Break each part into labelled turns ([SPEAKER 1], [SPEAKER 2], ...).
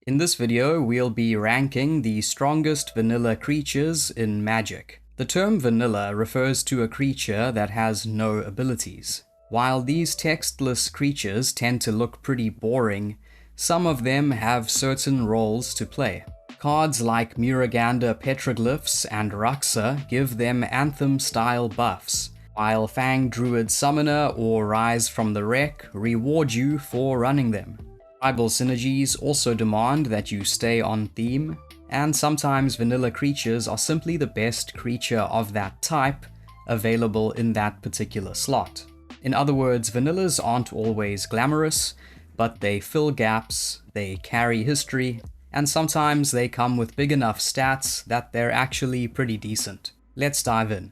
[SPEAKER 1] In this video, we'll be ranking the strongest vanilla creatures in Magic. The term vanilla refers to a creature that has no abilities. While these textless creatures tend to look pretty boring, some of them have certain roles to play. Cards like Muragander Petroglyphs and Ruxa give them Anthem-style buffs, while Fang Druid Summoner or Rise from the Wreck reward you for running them. Tribal synergies also demand that you stay on theme, and sometimes vanilla creatures are simply the best creature of that type available in that particular slot. In other words, vanillas aren't always glamorous, but they fill gaps, they carry history, and sometimes they come with big enough stats that they're actually pretty decent. Let's dive in.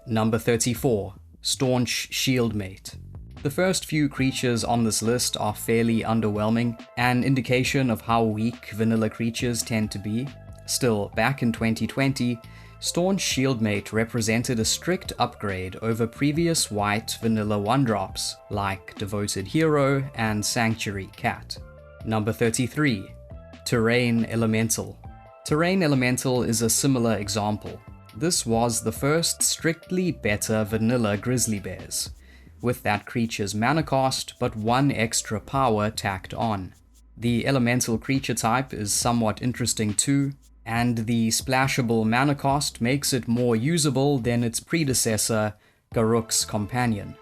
[SPEAKER 1] Number 34, Staunch Shieldmate. The first few creatures on this list are fairly underwhelming, an indication of how weak vanilla creatures tend to be. Still, back in 2020, Staunch Shieldmate represented a strict upgrade over previous white vanilla 1-drops like Devoted Hero and Sanctuary Cat. Number 33, Terrain Elemental. Terrain Elemental is a similar example. This was the first strictly better vanilla Grizzly Bears, with that creature's mana cost but one extra power tacked on. The elemental creature type is somewhat interesting too, and the splashable mana cost makes it more usable than its predecessor, Garruk's Companion.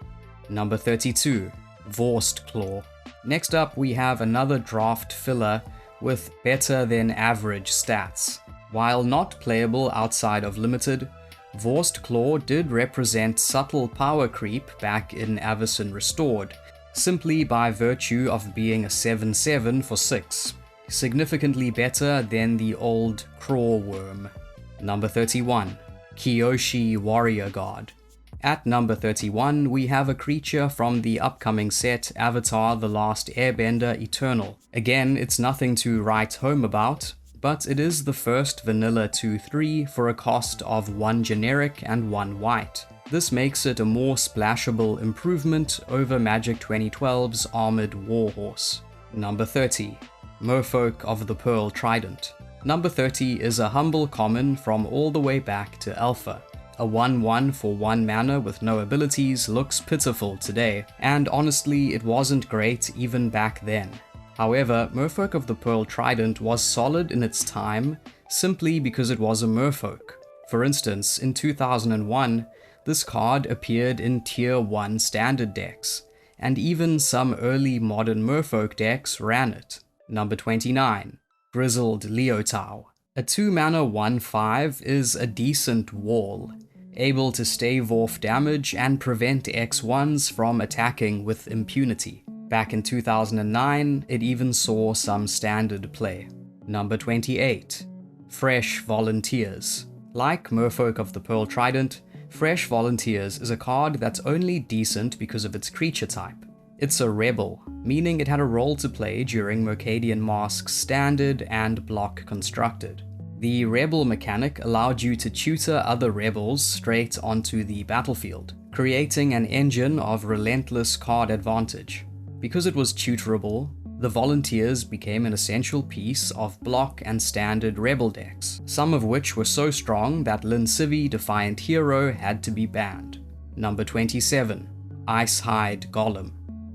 [SPEAKER 1] Number 32, Vorst Claw. Next up we have another draft filler with better than average stats. While not playable outside of Limited, Vorst Claw did represent subtle power creep back in Avacyn Restored, simply by virtue of being a 7/7 for 6, significantly better than the old Craw Worm. Number 31, Kyoshi Warrior Guard. At number 31, we have a creature from the upcoming set Avatar: The Last Airbender Eternal. Again, it's nothing to write home about, but it is the first vanilla 2/3 for a cost of 1 generic and 1 white. This makes it a more splashable improvement over Magic 2012's Armored Warhorse. Number 30, Merfolk of the Pearl Trident. Number 30 is a humble common from all the way back to Alpha. A 1/1 for 1 mana with no abilities looks pitiful today, and honestly it wasn't great even back then. However, Merfolk of the Pearl Trident was solid in its time simply because it was a merfolk. For instance, in 2001, this card appeared in Tier 1 standard decks, and even some early modern merfolk decks ran it. Number 29, Grizzled Leotau. A 2-mana 1/5 is a decent wall, able to stave off damage and prevent X1s from attacking with impunity. Back in 2009, it even saw some standard play. Number 28, Fresh Volunteers. Like Merfolk of the Pearl Trident, Fresh Volunteers is a card that's only decent because of its creature type. It's a rebel, meaning it had a role to play during Mercadian Mask's standard and block constructed. The rebel mechanic allowed you to tutor other rebels straight onto the battlefield, creating an engine of relentless card advantage. Because it was tutorable, the Volunteers became an essential piece of block and standard rebel decks, some of which were so strong that Lin Civi Defiant Hero had to be banned. Number 27, Icehide Golem.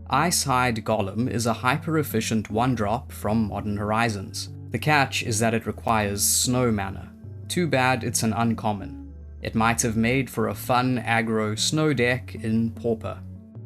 [SPEAKER 1] Icehide Golem is a hyper-efficient 1-drop from Modern Horizons. The catch is that it requires snow mana. Too bad it's an uncommon. It might have made for a fun aggro snow deck in Pauper.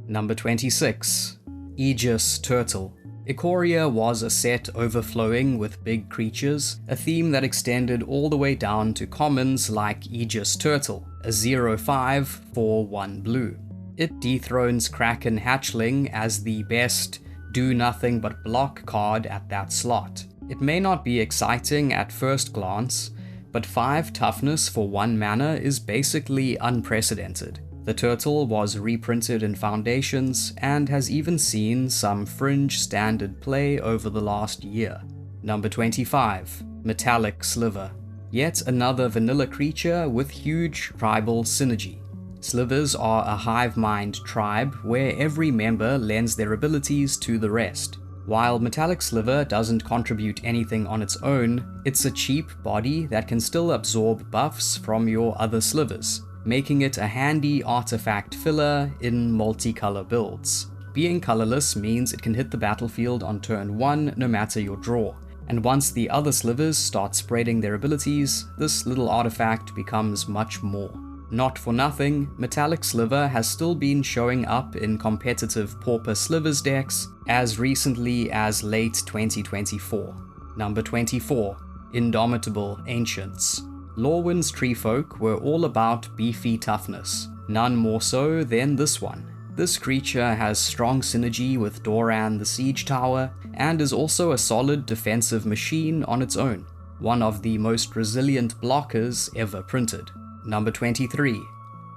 [SPEAKER 1] Number 26, Aegis Turtle. Ikoria was a set overflowing with big creatures, a theme that extended all the way down to commons like Aegis Turtle, a 0/5 for 1 blue. It dethrones Kraken Hatchling as the best do-nothing but block card at that slot. It may not be exciting at first glance, but 5 toughness for 1 mana is basically unprecedented. The turtle was reprinted in Foundations and has even seen some fringe standard play over the last year. Number 25, Metallic Sliver. Yet another vanilla creature with huge tribal synergy. Slivers are a hive mind tribe where every member lends their abilities to the rest. While Metallic Sliver doesn't contribute anything on its own, it's a cheap body that can still absorb buffs from your other slivers, making it a handy artifact filler in multicolor builds. Being colorless means it can hit the battlefield on turn 1 no matter your draw, and once the other slivers start spreading their abilities, this little artifact becomes much more. Not for nothing, Metallic Sliver has still been showing up in competitive Pauper Slivers decks as recently as late 2024. Number 24. Indomitable Ancients. Lorwyn's treefolk were all about beefy toughness, none more so than this one. This creature has strong synergy with Doran the Siege Tower, and is also a solid defensive machine on its own, one of the most resilient blockers ever printed. Number 23.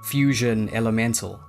[SPEAKER 1] Fusion Elemental.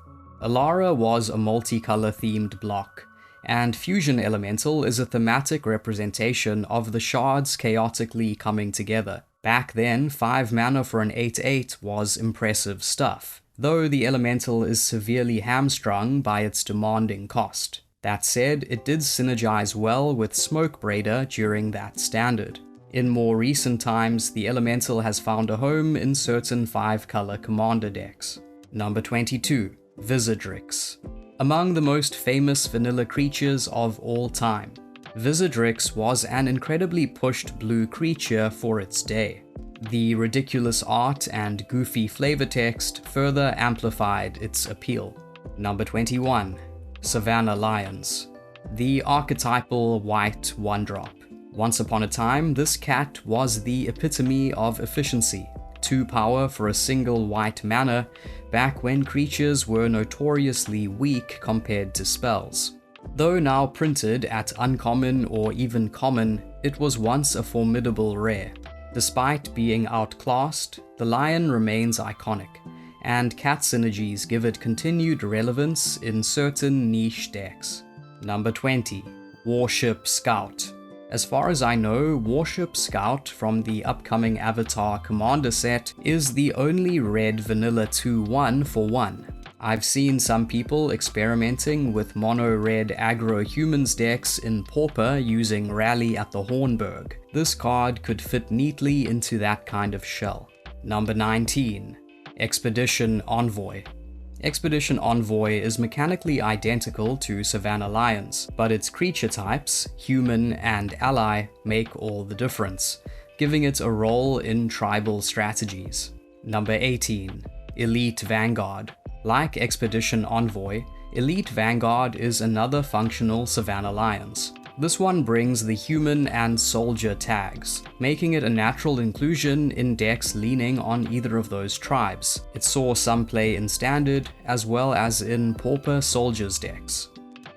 [SPEAKER 1] Alara was a multicolor themed block, and Fusion Elemental is a thematic representation of the shards chaotically coming together. Back then, 5 mana for an 8/8 was impressive stuff, though the Elemental is severely hamstrung by its demanding cost. That said, it did synergize well with Smoke Braider during that standard. In more recent times, the Elemental has found a home in certain 5-color commander decks. Number 22. Wizardrix. Among the most famous vanilla creatures of all time, Wizardrix was an incredibly pushed blue creature for its day. The ridiculous art and goofy flavor text further amplified its appeal. Number 21. Savannah Lions. The archetypal white 1-drop. Once upon a time, this cat was the epitome of efficiency. 2 power for a single white mana, back when creatures were notoriously weak compared to spells. Though now printed at uncommon or even common, it was once a formidable rare. Despite being outclassed, the lion remains iconic, and cat synergies give it continued relevance in certain niche decks. Number 20. Warship Scout. As far as I know, Warship Scout from the upcoming Avatar Commander set is the only red vanilla 2/1 for 1. I've seen some people experimenting with mono-red aggro humans decks in Pauper using Rally at the Hornburg. This card could fit neatly into that kind of shell. Number 19. Expedition Envoy. Expedition Envoy is mechanically identical to Savannah Lions, but its creature types, human and ally, make all the difference, giving it a role in tribal strategies. Number 18. Elite Vanguard. Like Expedition Envoy, Elite Vanguard is another functional Savannah Lions. This one brings the human and soldier tags, making it a natural inclusion in decks leaning on either of those tribes. It saw some play in Standard, as well as in Pauper Soldiers decks.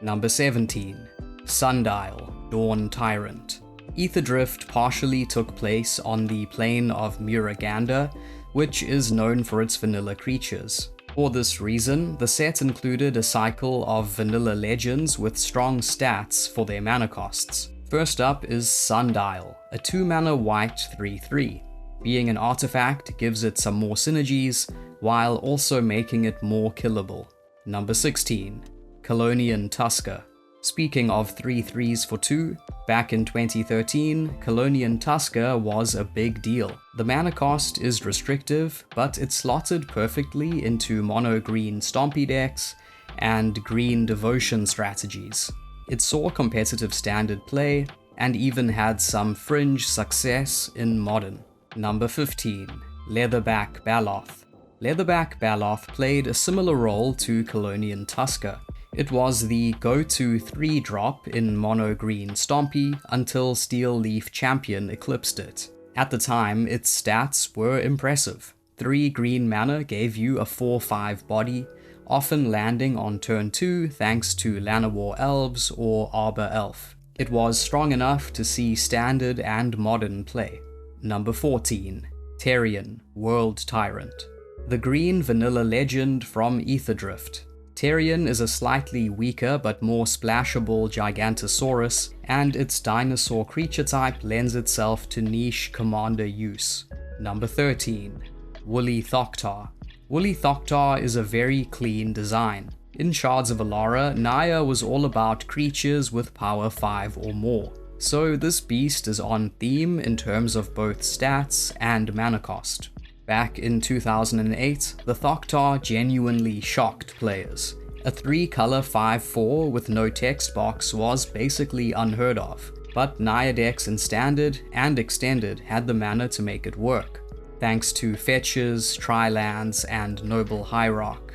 [SPEAKER 1] Number 17. Sundial, Dawn Tyrant. Aetherdrift partially took place on the plane of Muraganda, which is known for its vanilla creatures. For this reason, the set included a cycle of vanilla legends with strong stats for their mana costs. First up is Sundial, a 2-mana white 3/3. Being an artifact gives it some more synergies, while also making it more killable. Number 16. Colonian Tusker. Speaking of 3/3s for 2, back in 2013, Colonian Tusker was a big deal. The mana cost is restrictive, but it slotted perfectly into mono-green stompy decks and green devotion strategies. It saw competitive standard play, and even had some fringe success in modern. Number 15. Leatherback Baloth. Leatherback Baloth played a similar role to Colonian Tusker. It was the go-to 3-drop in mono-green stompy until Steel Leaf Champion eclipsed it. At the time, its stats were impressive. 3 green mana gave you a 4/5 body, often landing on turn 2 thanks to Llanowar Elves or Arbor Elf. It was strong enough to see standard and modern play. Number 14. Terrion, World Tyrant. The green vanilla legend from Aetherdrift. Terrion is a slightly weaker but more splashable Gigantosaurus, and its dinosaur creature type lends itself to niche commander use. Number 13. Woolly Thoktar. Woolly Thoktar is a very clean design. In Shards of Alara, Naya was all about creatures with power 5 or more, so this beast is on theme in terms of both stats and mana cost. Back in 2008, the Thoktar genuinely shocked players. A 3-color 5/4 with no text box was basically unheard of, but Naya decks in Standard and Extended had the mana to make it work, thanks to fetches, tri-lands, and Noble Hierarch.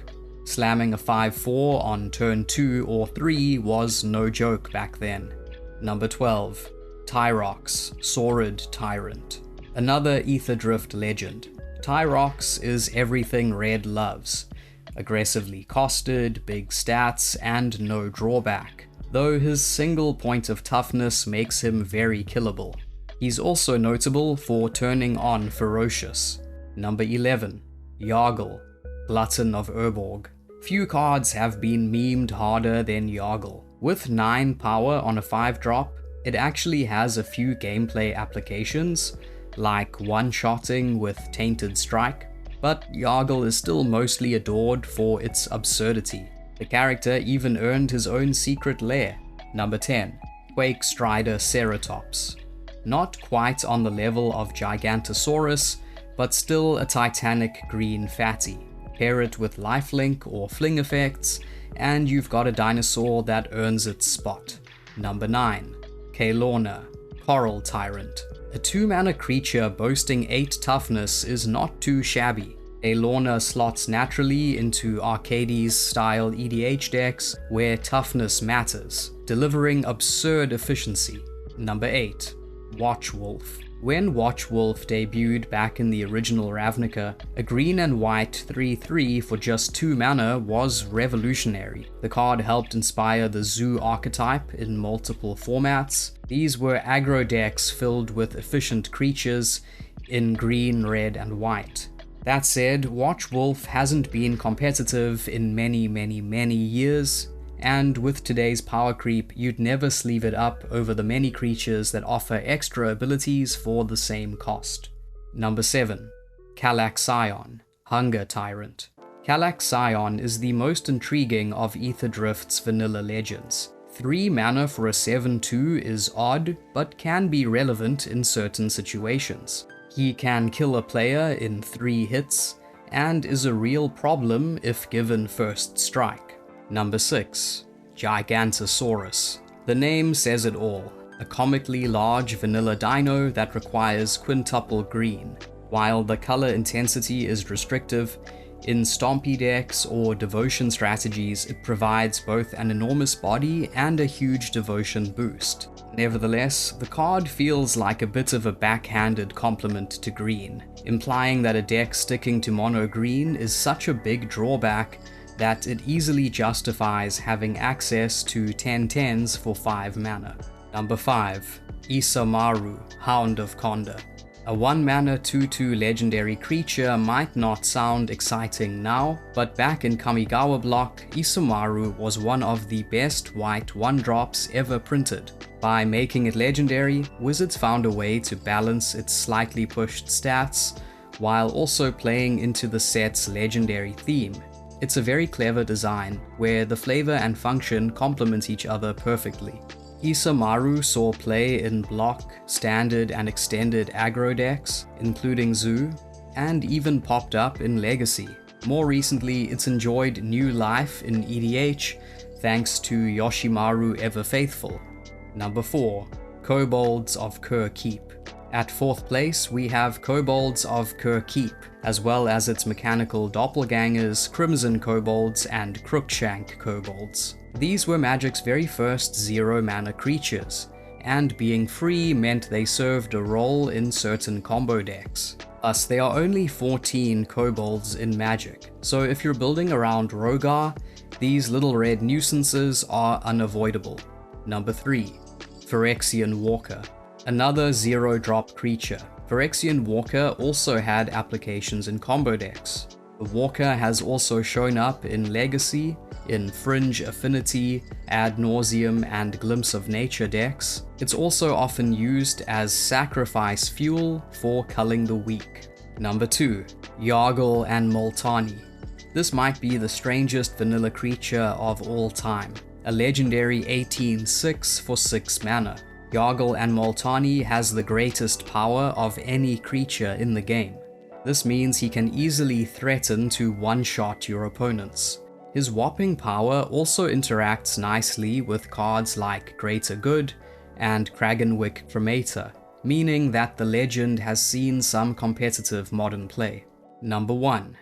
[SPEAKER 1] Slamming a 5/4 on turn 2 or 3 was no joke back then. Number 12. Tyrox, Saurid Tyrant. Another Ether Drift legend. Tyrox is everything Red loves. Aggressively costed, big stats, and no drawback, though his single point of toughness makes him very killable. He's also notable for turning on Ferocious. Number 11. Yargle, Glutton of Urborg. Few cards have been memed harder than Yargle. With 9 power on a 5-drop, it actually has a few gameplay applications, like one-shotting with Tainted Strike, but Yargle is still mostly adored for its absurdity. The character even earned his own secret lair. Number 10. Quake Strider Ceratops. Not quite on the level of Gigantosaurus, but still a titanic green fatty. Pair it with lifelink or fling effects, and you've got a dinosaur that earns its spot. Number 9. Kaelorna, Coral Tyrant. A 2-mana creature boasting 8 toughness is not too shabby. Kaelorna slots naturally into Arcades-style EDH decks where toughness matters, delivering absurd efficiency. Number 8. Watchwolf. When Watchwolf debuted back in the original Ravnica, a green and white 3/3 for just 2 mana was revolutionary. The card helped inspire the Zoo archetype in multiple formats. These were aggro decks filled with efficient creatures in green, red, and white. That said, Watchwolf hasn't been competitive in many years, and with today's power creep, you'd never sleeve it up over the many creatures that offer extra abilities for the same cost. Number 7. Calaxion, Hunger Tyrant. Calaxion is the most intriguing of Ether Drift's vanilla legends. 3 mana for a 7/2 is odd, but can be relevant in certain situations. He can kill a player in 3 hits, and is a real problem if given first strike. Number 6. Gigantosaurus. The name says it all. A comically large vanilla dino that requires quintuple green. While the color intensity is restrictive, in stompy decks or devotion strategies it provides both an enormous body and a huge devotion boost. Nevertheless, the card feels like a bit of a backhanded compliment to green, implying that a deck sticking to mono green is such a big drawback that it easily justifies having access to 10/10s for 5 mana. Number 5. Isamaru, Hound of Konda. A 1-mana 2/2 legendary creature might not sound exciting now, but back in Kamigawa block, Isamaru was one of the best white 1-drops ever printed. By making it legendary, Wizards found a way to balance its slightly pushed stats, while also playing into the set's legendary theme. It's a very clever design, where the flavor and function complement each other perfectly. Isamaru saw play in block, standard, and extended aggro decks, including Zoo, and even popped up in Legacy. More recently, it's enjoyed new life in EDH thanks to Yoshimaru Ever Faithful. Number 4. Kobolds of Kur Keep. At 4th place, we have Kobolds of Kur Keep, as well as its mechanical doppelgangers, Crimson Kobolds and Crookshank Kobolds. These were Magic's very first 0-mana creatures, and being free meant they served a role in certain combo decks. Plus, there are only 14 Kobolds in Magic, so if you're building around Rogar, these little red nuisances are unavoidable. Number 3. Phyrexian Walker. Another 0-drop creature. Phyrexian Walker also had applications in combo decks. The Walker has also shown up in Legacy, in Fringe Affinity, Ad Nauseam, and Glimpse of Nature decks. It's also often used as sacrifice fuel for culling the weak. Number 2. Yargle and Multani. This might be the strangest vanilla creature of all time, a legendary 18/6 for 6 mana. Yargle and Multani has the greatest power of any creature in the game. This means he can easily threaten to one-shot your opponents. His whopping power also interacts nicely with cards like Greater Good and Kragenwick Cremator, meaning that the legend has seen some competitive modern play. Number 1.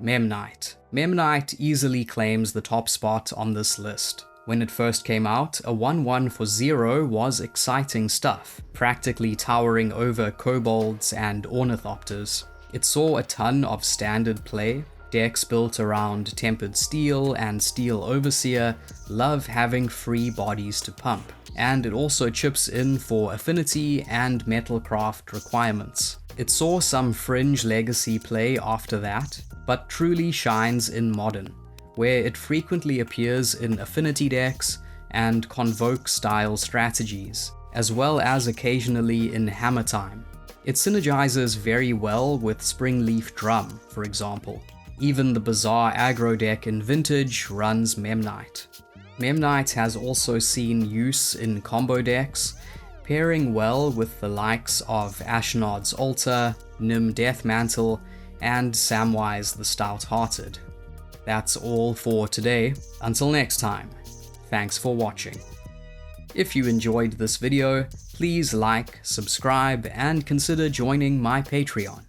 [SPEAKER 1] Memnite. Memnite easily claims the top spot on this list. When it first came out, a 1/1 for 0 was exciting stuff, practically towering over kobolds and ornithopters. It saw a ton of standard play. Decks built around Tempered Steel and Steel Overseer love having free bodies to pump, and it also chips in for affinity and metalcraft requirements. It saw some fringe legacy play after that, but truly shines in Modern, where it frequently appears in affinity decks and Convoke style strategies, as well as occasionally in Hammer Time. It synergizes very well with Springleaf Drum, for example. Even the bizarre aggro deck in Vintage runs Memnite. Memnite has also seen use in combo decks, pairing well with the likes of Ashnod's Altar, Nim Deathmantle, and Samwise the Stout-Hearted. That's all for today. Until next time, thanks for watching. If you enjoyed this video, please like, subscribe, and consider joining my Patreon.